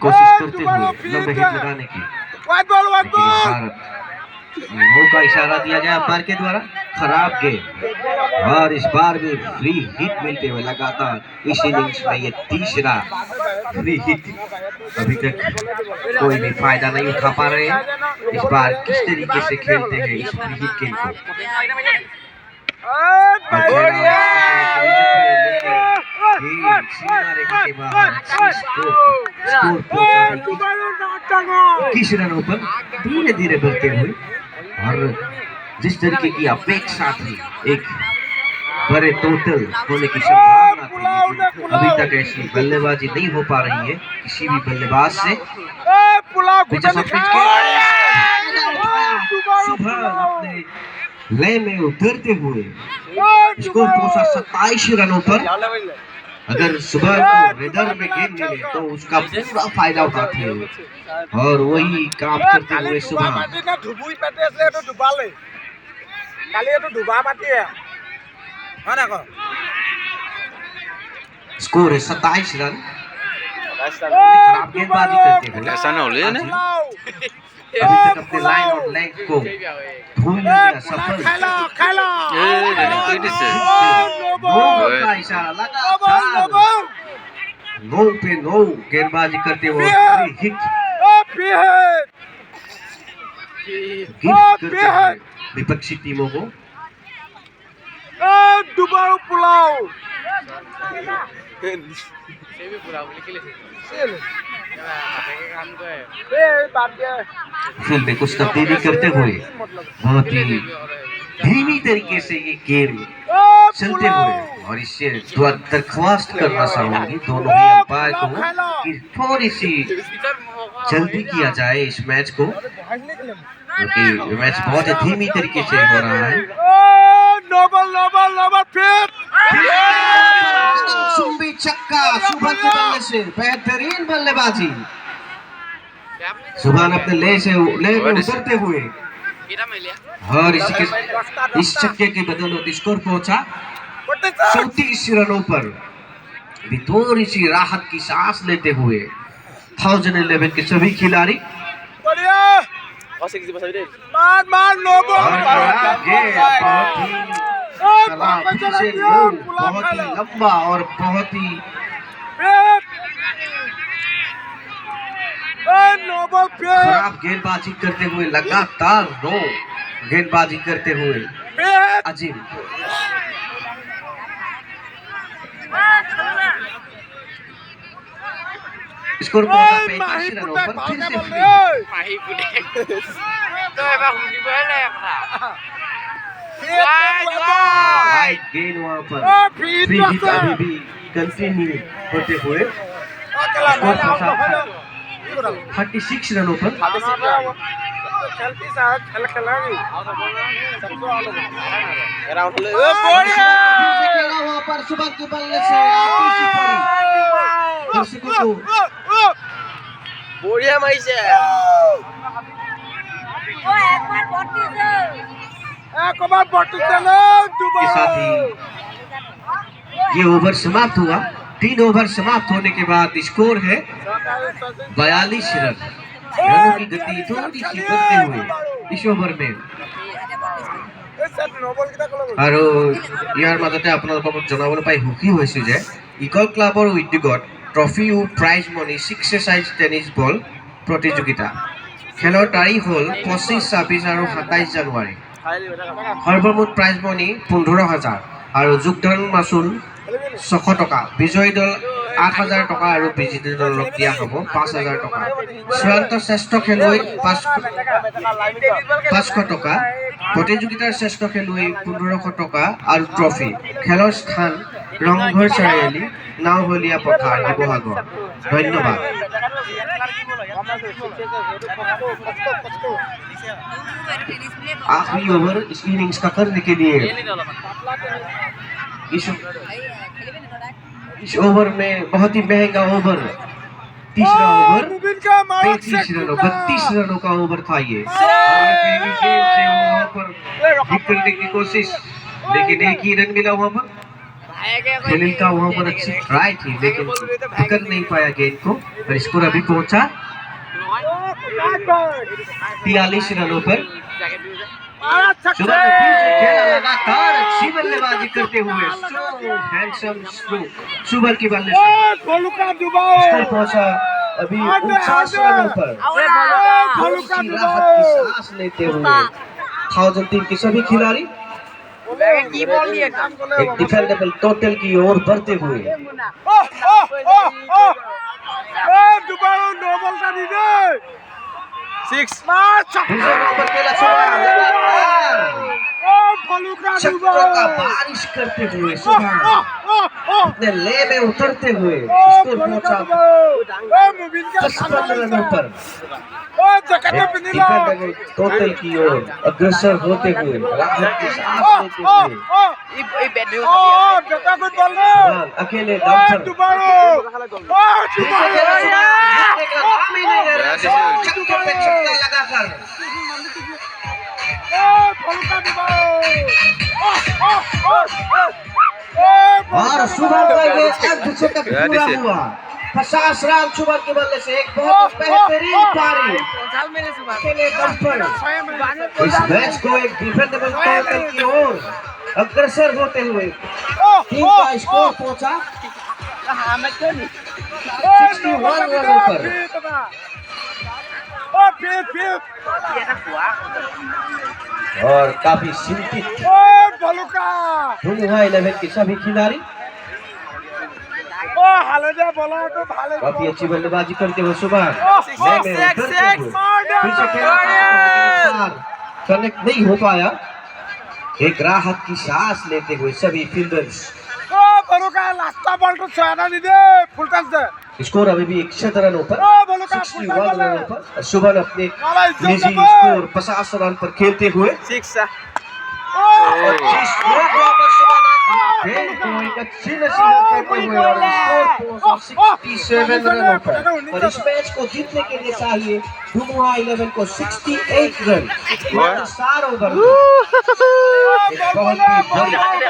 कोशिश करते हुए लंबे हिट लगाने की, लेकिन भारत मौका इशारा दिया गया अंपायर के द्वारा, खराब गेंद और इस बार भी फ्री हिट मिलते हुए लगातार इस इनिंग्स में ये तीसरा फ्री हिट। अभी तक कोई भी फायदा नहीं उठा पा रहे हैं। इस बार किस तरीके से खेलते हैं इस फ्री हिट गेम को। किस रनों पर धीरे धीरे बढ़ते हुए और जिस तरीके की अपेक्षा थी एक बड़े टोटल होने की संभावना थी, अभी तक ऐसी बल्लेबाजी नहीं हो पा रही है किसी भी बल्लेबाज से। सुबह अपने लय में उतरते हुए स्कोर पहुंचा 27 रनों पर। अगर सुबह को रेडर में गेंद मिले तो उसका पूरा फायदा उठाते हैं और वही काम करते हुए सुबह स्कोर है 27 रन। खराब गेंदबाजी करते हुए ऐसा ना हो ले ना अभी तक अपने लाइन और लेग को ढूंढने में सफल। का इशारा लगातार 9 पे 9 गेंदबाजी करते हुए हिट करते हुए विपक्षी टीमों को। फील्ड में कुछ तब्दीली करते हुए बहुत ही धीमी तरीके से ये गेम चलते हुए, और इससे दरख्वास्त करना चाहूंगी दोनों ही अंपायर को कि थोड़ी सी जल्दी किया जाए इस मैच को, क्योंकि मैच बहुत ही धीमी तरीके से हो रहा है। सुंबी छक्का सुभान के बल्ले से, बेहतरीन बल्लेबाजी। सुभान अपने ले में उतरते हुए और इस छक्के के बदौलत स्कोर पहुंचा 34 रनों पर। भी थोड़ी सी राहत की सांस लेते हुए 1011 के सभी खिलाड़ी बहुत ही लंबा और बहुत ही खराब गेंदबाजी करते हुए लगातार 9 गेंदबाजी करते हुए अजीम स्कोर पहुंचा 35 रनों पर। फिर से वाइड गेंद वहां पर फ्री हिट अभी भी कंटिन्यू होते हुए स्कोर पहुंचा 36 रनों पर। वहां पर सुबह के बल्ले से दर्शकों को बढ़िया माइस है। के साथ ही ये ओवर समाप्त हुआ। 3 ओवर समाप्त होने के बाद स्कोर है 42 रन। रनों की गति थोड़ी सी बढ़ते हुए इस ओवर में। আৰু ইয়াৰ মাজতে আপোনালোকক জনাবলৈ পাই সুখী হৈছো যে ইগল ক্লাবৰ উদ্যোগত ট্ৰফি ও prize money 6 size tennis ball প্ৰতিযোগিতা। খেলৰ তাৰিখ হ'ল 25, 26 আৰু 27 জানুৱাৰী। সৰ্বমুঠ প্ৰাইজ মনি 15,000 আৰু যোগদান মাচুল 600 টকা। বিজয়ী দল 8,000 টকা আৰু বিজেতা দলক দিয়া হ'ব 5,000 টকা। চূড়ান্ত শ্ৰেষ্ঠ খেলুৱৈ 500 টকা। প্ৰতিযোগিতাৰ শ্ৰেষ্ঠ খেলুৱৈ 1500 টকা আৰু ট্ৰফি। খেলৰ স্থান ৰংঘৰ চাৰিআলি, নাওহলীয়া পথাৰ, শিৱসাগৰ। ধন্যবাদ। आखिरी ओवर इस इनिंग्स का करने के लिए इस ओवर में बहुत ही महंगा ओवर, तीसरा ओवर 35 रनों 32 रनों का ओवर था ये। वहां पर हिट करने की कोशिश, लेकिन एक ही रन मिला वहां पर। खलील का वहां पर अच्छी ट्राई थी लेकिन पकड़ नहीं पाया गेंद को और स्कोर अभी पहुंचा 43 रनों पर। शुभम ने फिर से खेला लगातार अच्छी बल्लेबाजी करते हुए हैंडसम स्ट्रोक शुभम की बल्लेबाजी स्कोर पहुंचा अभी 49 रनों पर। अच्छी राहत की सांस लेते हुए थाउजेंड टीम के सभी खिलाड़ी एक डिफेंडेबल टोटल की ओर बढ़ते हुए छक्कों का बारिश करते हुए सुबह अपने ले में उतरते हुए स्कोर पहुंचा 55 रनों पर। डिफेंडेबल टोटल की ओर अग्रसर होते हुए राहत की सांस लेते हुए अकेले दम पर छक्के पे छक्का लगाकर और शुभम का ये अर्धशतक पूरा हुआ। 50 रन शुभम के बल्ले से एक बहुत बेहतरीन पारी अकेले दम पर इस मैच को एक डिफेंडेबल टोटल की ओर अग्रसर होते हुए टीम का स्कोर पहुंचा 61 रनों पर। और काफी चिंतित धुमुहा 11 के सभी खिलाड़ी काफी अच्छी बल्लेबाजी करते हुए सुबह कनेक्ट नहीं हो पाया। एक राहत की सांस लेते हुए सभी फील्डर्स स्कोर अभी भी 61 रनों पर 61 रनों पर। शुभन अपने निजी स्कोर 50 रन पर खेलते हुए एक अच्छी नसीहत देते हुए और स्कोर 67 रनों पर। और इस मैच को जीतने के लिए चाहिए धुमुहा 11 को 68 रन 4 ओवर। बहुत ही